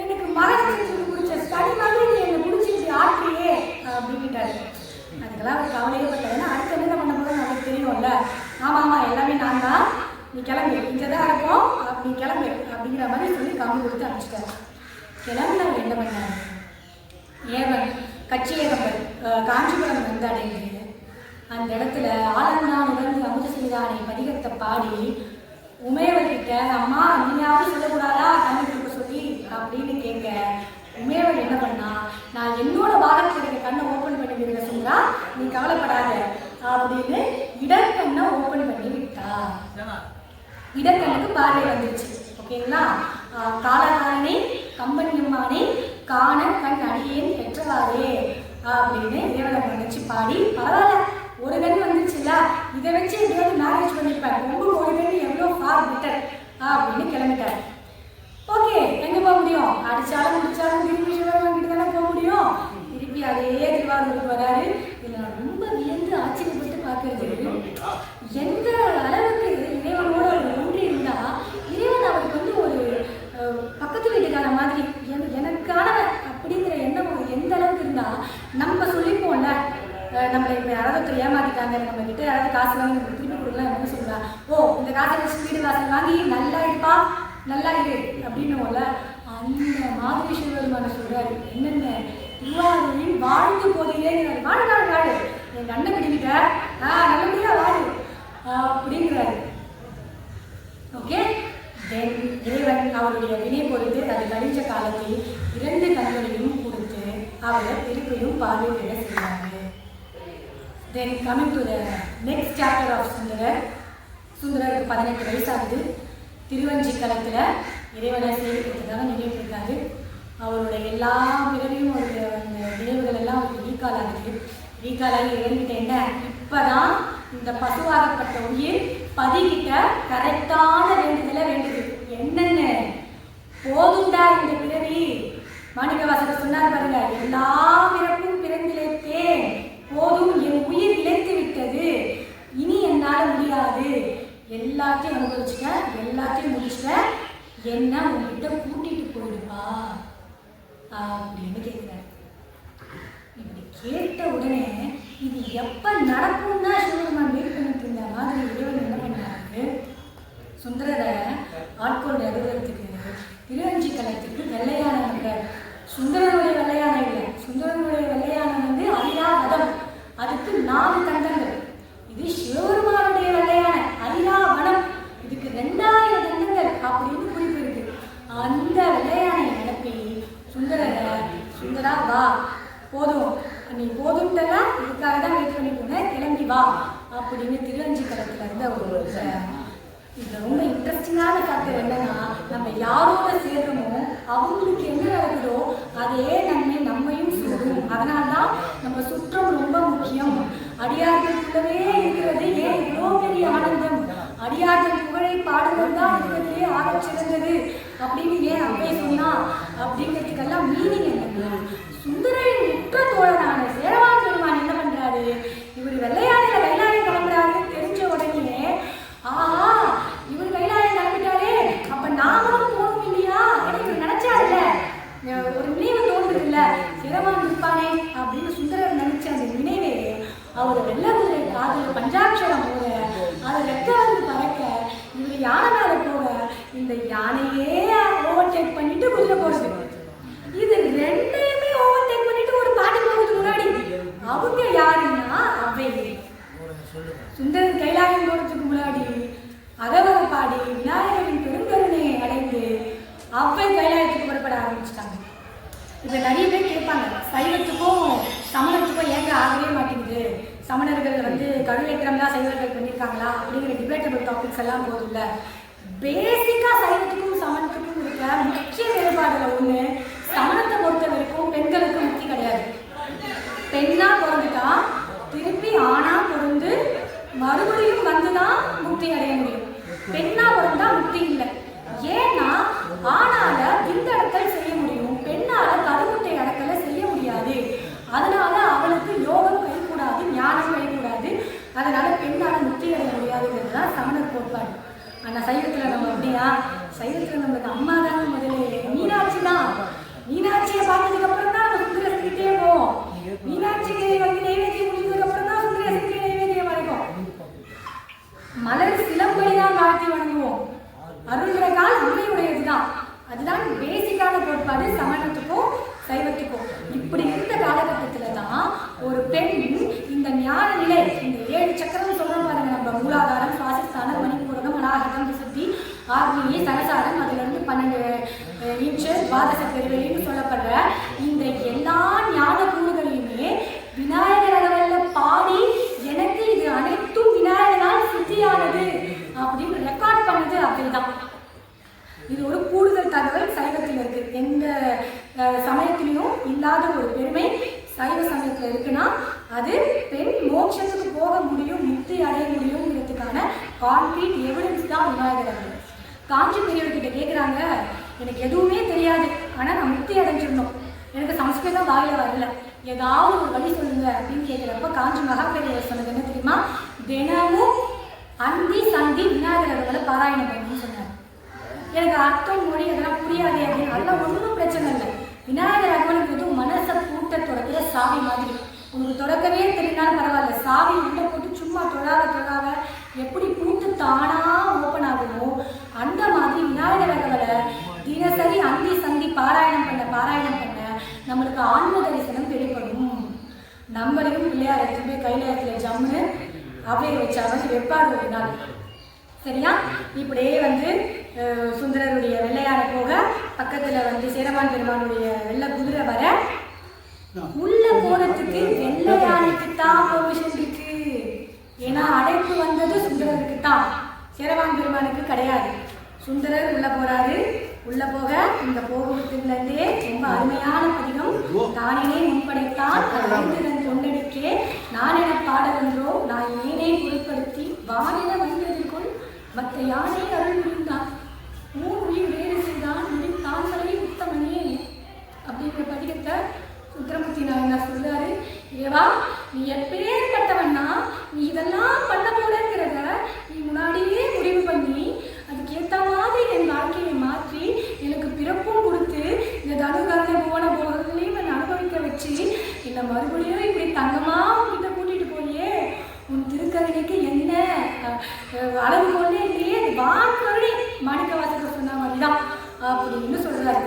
எனக்கு மகன் பிடிச்ச சனி மாதிரி நீ என்னை பிடிச்சிட்டு ஆற்றியே அப்படின்ட்டாரு. அதுக்கெல்லாம் அவர் கவலையே பட்டார். ஏன்னா அடுத்த என்ன பண்ண போதும் நமக்கு தெரியும்ல. ஆமாம் எல்லாமே நான் தான், நீ கிளம்பு, இங்கே தான் இருக்கோம், நீ கிளம்பு அப்படிங்கிற மாதிரி சொல்லி கம்பு கொடுத்து அனுப்பிச்சிட்டாரு. கிளம்பு அவர் என்ன பண்ணாரு, ஏவன் கட்சி ஏகம்பர் காஞ்சிபுரம் வந்து அடைந்து அந்த இடத்துல ஆலந்தான் உணர்ந்து அமுத செய்தானை பதிகத்தை பாடி உமையவர்கிட்ட அம்மா நீயாவது சொல்லக்கூடாதா தண்ணி கொடுக்க சொல்லி அப்படின்னு கேட்க, உமையவர் என்ன பண்ணா, நான் என்னோட பாகத்தில் இருக்க கண்ணை ஓப்பன் பண்ணி விடுற சொல்றா, நீ கவலைப்படாத அப்படின்னு இடக்கண்ணை ஓப்பன் பண்ணி விட்டா. இடக்கண்ணுக்கு பார்வை வந்துருச்சு. ஓகேங்களா? காலகாலனை கம்பன்யம்மானை காண கண் அடியேன் பெற்றவாரே அப்படின்னு இறைவனை நினைச்சு பாடி, பரவாயில்ல ஒரு கண் வந்துருச்சுல்ல, இதை வச்சு எப்படியாவது மேரேஜ் பண்ணிருப்பாரு, ரொம்ப ஒரு கண் எவ்வளோ ஃபார் பெட்டர் அப்படின்னு கிளம்பிட்டாரு. ஓகே, எங்க போக முடியும், அடிச்சாலும் முடிச்சாலும் திருப்பி சிவபெருமான் தானே போக முடியும். திருப்பி அதே திருவாரூருக்கு வராரு. இதில் நான் ரொம்ப வியந்து ஆச்சரியப்பட்டு பார்க்கறது, எந்த அளவுக்கு இறைவனோட ஒரு ஒன்றி இருந்தா இறைவன் அவருக்கு வந்து ஒரு பக்கத்து வீட்டுக்கார மாதிரி எனக்கானவன் அப்படிங்கிற எண்ணம் எந்த அளவுக்கு இருந்தா, நம்ம சொல்லிப்போம்ல, நம்மளை இப்போ யாராவது ஏமாத்திட்டாங்க, நம்ம கிட்ட யாராவது காசு வாங்கி நம்ம திருப்பி கொடுக்கலாம், என்ன சொல்லுவாங்க, ஓ இந்த காசை வச்சு வீடு காசை வாங்கி நல்லா இருப்பா நல்லா இரு அப்படின்னுவோம்ல. அந்த மாதிரி சிவபெருமான சொல்றாரு, என்னென்ன திருவாரூரில் வாழ்ந்து போதிலேங்கிறாரு. வாழ நாள் வாழு, என் அண்ணன் கிட்ட நல்லபடியா வாழு அப்படிங்கிறாரு. ஓகே, தென் இறைவன் அவருடைய வினை பொறுத்து அது கழிஞ்ச காலத்தில் 2 கண்களையும் கொடுத்து அவரை திருப்பியும் பார்வையிட செய்வாங்க. Then coming to the next chapter of Sundarar. சுந்தரருக்கு 18 வயசாகுது. திருவஞ்சிக்கலத்தில் இறைவனை சேவிக்கிறதுக்காக நினைவிருக்காரு. அவருடைய எல்லா பிறவையும் ஒரு அந்த நினைவுகள் எல்லாம் அவருக்கு ரீகால் ஆகுது. ரீகால் ஆகி இறங்கிட்ட என்ன, இப்போதான் இந்த பசுவாகப்பட்ட உயிர் பதிகிட்ட கரெக்டான வேண்டுதலை வேண்டுது. என்னென்ன போதுண்டா இந்த பிறவி, மாணிக்கவாசகர் சொன்னார் பாருங்க, எல்லா பிறப்பும் பிறந்திழைத்தேன், போதும் என் உயிர் இழைத்து விட்டது, இனி என்னால் முடியாது, எல்லாத்தையும் அனுபவிச்சுட்டேன், எல்லாத்தையும் முடிச்சுட்டேன், என்ன உங்ககிட்ட கூட்டிட்டு போயிடுவா அப்படின்னு கேட்குறாரு. இப்படி கேட்ட உடனே இது எப்போ நடக்கும்னா சிவபெருமான் வெயிட் பண்ணிட்டு இருந்த மாதிரி இறைவன் என்ன பண்ணாரு, சுந்தரரை ஆட்கொண்டு எழுதுறதுக்கு திருவஞ்சிக்கலத்துக்கு வெள்ளையானம் வந்தார். சுந்தரனுடைய வெள்ளையானம் இல்லை, சுந்தரனுடைய வெள்ளையானம் வந்து அரிராவதம், அதுக்கு 4 தந்தங்கள். இது சிவபெருமானுடைய வெள்ளையான அரிராவனம், இதுக்கு 2000 தந்தங்கள் அப்படின்னு குறிப்பு இருக்கு. அந்த வெள்ளையானை அனுப்பி சுந்தரரை, சுந்தரா வா, போதும் நீ போதும்ட்டெல்லாம் இதுக்காக தான் வெயிட் பண்ணிட்டு இருந்தேன், கிளம்பி வா அப்படின்னு திருவஞ்சிக்கலத்துல இருந்து அவர். இதில் ரொம்ப இன்ட்ரெஸ்டிங்கான ஃபேக்டர் என்னன்னா, நம்ம யாரோட சேர்றோமோ அவங்களுக்கு என்ன நடக்குதோ அதே நன்மை நம்மையும் சொல்லும். அதனால தான் நம்ம சுற்றம் ரொம்ப முக்கியம். அடியார்களுக்குள்ளவே இருக்கிறது ஏன் இவ்வளோ பெரிய ஆனந்தம், அடியார்கள் புகழை பாடுவது தான் இருக்கிறதுலே ஆக சிறந்தது அப்படின்னு ஏன் அப்பே சொன்னா அப்படிங்கிறதுக்கெல்லாம் மீனிங் என்னன்னா, சுந்தரின் உற்ற தோழனான சேரவான் பெருமான் என்ன பண்றாரு, இவர் வெள்ளையானையில கைலாயம் கிளம்புறாரு தெரிஞ்ச உடனே, ஆஹா இவர் கைலாயம் கிளம்பிட்டாரே, அப்ப நாமளும் போகணும் இல்லையா, எனக்கு நினைச்சாருல்ல, ஒரு நினைவு தோன்றுது இல்ல, சேரவான் இருப்பானே அப்படின்னு சுந்தரர் நினைச்ச அந்த நினைவே அவர் வெள்ளகுதிரை காதல் பஞ்சாட்சரம் போக, அது ரெக்க வந்து பறக்க, இவர் யானை மேல போக, இந்த யானையே ஓவர்டேக் பண்ணிட்டு குதிரை போடுது. இது ரெண்டையுமே ஓவர்டேக் பண்ணிட்டு ஒரு பாட்டு போகுது முன்னாடி. அவங்க யாருன்னா அவ்வை. சுந்தரர் கைலாயம் போறதுக்கு முன்னாடி அகவர பாடி விநாயகரின் பெருங்கருணை அடைந்து அவ்வை கைலாயத்துக்கு புறப்பட ஆரம்பிச்சிட்டாங்க. இப்போ நிறைய பேர் கேட்பாங்க, சைவத்துக்கும் சமணத்துக்கும் ஏங்க ஆகவே மாட்டேங்குது, சமணர்கள் வந்து கருவேற்றம் தான் சைவர்கள் பண்ணியிருக்காங்களா அப்படிங்கிற டிபேட்டபிள் டாபிக்ஸ் எல்லாம் போதில்லை. பேசிக்காக சைவத்துக்கும் சமணத்துக்கும் இருக்க முக்கிய வேறுபாடுகள் ஒன்று, சமணத்தை பொறுத்த வரைக்கும் பெண்களுக்கு முக்தி கிடையாது. பெண்ணா பிறந்துட்டா திருப்பி ஆணா பிறந்து மறுபடியும் வந்துதான் முக்தி அடைய முடியும். பெண்ணா பிறந்தா முக்தி இல்லை. ஏன்னா ஆணால விந்தடத்தல் செய்ய முடியும், சைவத்தில் நம்மளுக்கு அம்மா தாங்க முதல்ல, மீனாட்சி தான். மீனாட்சியை பார்த்ததுக்கு அப்புறம் தான் நம்ம சுந்தரேசன்கிட்டே போவோம். மீனாட்சிக்கு வந்து நைவேத்தியம் முடிஞ்சதுக்கு அப்புறம் தான் சுந்தரேசனுக்கு நைவேத்தியம் வரைக்கும். மலர் சிலம்படி தான் வாழ்த்தி வணங்குவோம். அருள்கிற கால் அம்மையுடையது தான். அதுதான் பேசிக்கான கோட்பாடு சமணத்துக்கும் சைவத்துக்கும். இப்படி இருந்த காலகட்டத்தில் தான் ஒரு பெண் இந்த ஞான நிலை, இந்த 7 சக்கரம் சொல்றோம் பாருங்க, நம்ம மூலாதாரம், சுவாசஸ்தானம், மணிப்பூரகம், அநாகதம், விசுத்தி, ஆக்னியை, சகசாரம், அதுல இருந்து 12 இன்ச்சு துவாதச பெருவெளின்னு சொல்லப்படுற இந்த எல்லா ஞான கூறுகளையுமே விநாயகர் அளவில் பாடி எனக்கு இது அனைத்தும் விநாயகனால் சித்தியானது அப்படின்னு ரெக்கார்ட் பண்ணது அப்படிதான். இது ஒரு கூடுதல் தகவல் சைவத்தில் இருக்கு. எந்த சமயத்திலையும் இல்லாத ஒரு பெருமை சைவ சமயத்தில் இருக்குன்னா அது பெண் மோட்சத்துக்கு போக முடியும், முக்தி அடைய முடியுங்கிறதுக்கான கான்கிரீட் எவிடன்ஸ் தான் விநாயகர். காஞ்சி பெரியவர்கிட்ட கேட்குறாங்க, எனக்கு எதுவுமே தெரியாது, ஆனால் நான் முக்தி அடைஞ்சிடணும், எனக்கு சம்ஸ்கிருதம் வாயில வரல, ஏதாவது ஒரு வழி சொல்லுங்க அப்படின்னு கேட்குறப்ப காஞ்சி மகா பெரியவர் சொன்னது என்ன தெரியுமா? தினமும் அந்தி சந்தி விநாயகர் பாராயணம் பண்ணணும்னு சொன்னார். எனக்கு அர்த்தம் மொழி அதெல்லாம் புரியாது அப்படின்னு, அதெல்லாம் ஒன்றும் பிரச்சனை இல்லை. விநாயகர் அகவனுக்கு மனசை பூட்ட தொடக்கிற சாவி மாதிரி. உங்களுக்கு தொடக்கவே தெரியினாலும் பரவாயில்ல, சாவி உள்ள போட்டு சும்மா தொழாத எப்படி பூட்டு தானா ஓப்பன் ஆகுமோ அந்த மாதிரி விநாயகர் அகவலை தினசரி அந்தி சந்தி பாராயணம் பண்ண நம்மளுக்கு ஆன்ம தரிசனம் வெளிப்படும். நம்மளையும் பிள்ளையார் எடுத்து போய் கைலாயத்தில் ஜம்முன்னு அப்படியே வச்சாலும் வெப்பாடு ஒரு நாள். சரியா? இப்படியே வந்து சுந்தரருடைய வெள்ளையான போக பக்கத்துல வந்து சேரமான் பெருமானுடைய வெள்ளை குதிரை வர உள்ள போறதுக்கு வெள்ளையானுக்கு தான் பெர்மிஷன் இருக்கு. ஏன்னா அடைப்பு வந்தது சுந்தரருக்கு தான், சேரமான் பெருமானுக்கு கிடையாது. சுந்தரர் உள்ள போறாரு. உள்ள போக இந்த போகுவதுல இருந்தே ரொம்ப அருமையான பதிகம். தானே முன்படைத்தான் அறிந்துடன் தொண்டடிக்கே நான் என பாடலென்றோ நான் ஏனே பொருட்படுத்தி வானில வந்ததற்குள் மற்ற யானை அருள் புரிந்தான் ஊர் வேறு செய்தான் தான்களை உத்தமனே அப்படிங்கிற பதிகத்தை சுந்தரமூர்த்தி நாயனார் சொல்றாரு. ஏவா, நீ எப்பேற்பட்டவன்னா நீ இதெல்லாம் பண்ண போறங்கிறத நீ முன்னாடியே முடிவு பண்ணி அதுக்கேற்ற மாதிரி என் வாழ்க்கையை மாற்றி எனக்கு பிறப்பும் கொடுத்து இந்த தனுகரை போன போகலையும் என்னை அனுபவிக்க வச்சு என்னை மறுபடியும் இப்படி தங்கமா உங்ககிட்ட கூட்டிட்டு போயே, உன் திருக்கருணைக்கு என்ன அளவு கொண்டே இல்லையே, அது வான்கருணை மாணிக்க வாசகர் சொன்ன மாதிரிதான் அப்படின்னு சொல்றாரு.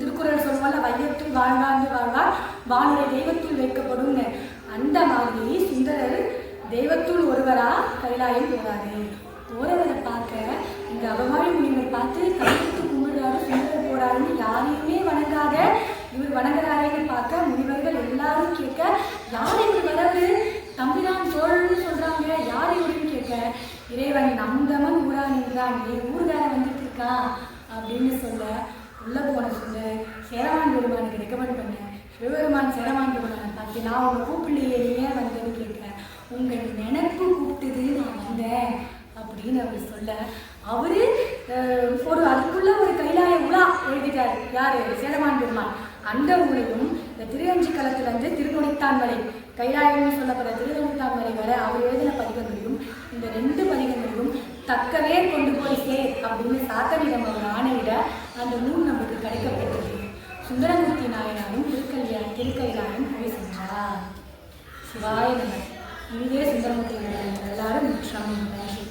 திருக்குறள் சொல்லுவாள், வையத்துள் வாழ்வாங்கு வாழ்வார் வானுடைய தெய்வத்துள் வைக்கப்படும். அந்த மாதிரி சுந்தரர் தெய்வத்துள் ஒருவரா கைலாயம் போறாரு. போறவரை பார்க்க இங்க அபவாழி முனிவர் பார்த்து கையெழுத்து கும்பிடுறாரு, சுந்தரர் போறாருன்னு யாரையுமே வணங்காத இவர் வணங்குறாருன்னு பார்க்க முனிவர்கள் எல்லாரும் கேட்க, யார் இவர் வரவு? தம்பிரான் சோழன்னு சொல்றாங்க, யார் இவருன்னு கேட்க, இறைவன் நந்தமன் ஊரா நின்றான், ஊர்கார வந்துட்டு இருக்கான் அப்படின்னு சொல்ல, உள்ள போன சொல்ல சேரமான் பெருமானுக்கு ரெக்கமெண்ட் பண்ணேன். சிவபெருமான் சேரமான் பெருமானை பார்த்து, நான் உங்களை கூப்பிடலையே ஏன் வந்தேன்னு கேட்கிறேன், உங்கள் நினைப்பு கூப்பிட்டுது நான் வந்தேன் அப்படின்னு அவர் சொல்ல, அவரு ஒரு அதுக்குள்ள ஒரு கைலாய உலா எழுதிட்டார். யாரு? சேரமான் பெருமான். அந்த ஊரையும் இந்த திருவஞ்சி களத்துல இருந்து திருநொடித்தான் வரை கைலாயம்னு சொல்லப்படுற திருநொடித்தான் வரை வர அவர் எழுதின பதிகங்களையும் இந்த 2 பதிகங்களையும் தக்கவே கொண்டு போய் சேர் அப்படின்னு சாத்தனிடம் அவர் ஆணையிட அந்த நூல் நமக்கு கிடைக்கப்பட்டது. சுந்தரமூர்த்தி நாயனாரும் திருக்கைலாயம் போய் சென்றார். சிவாய நம. இதே சுந்தரமூர்த்தி நாயனார் எல்லாரும் முற்றம். நன்றி.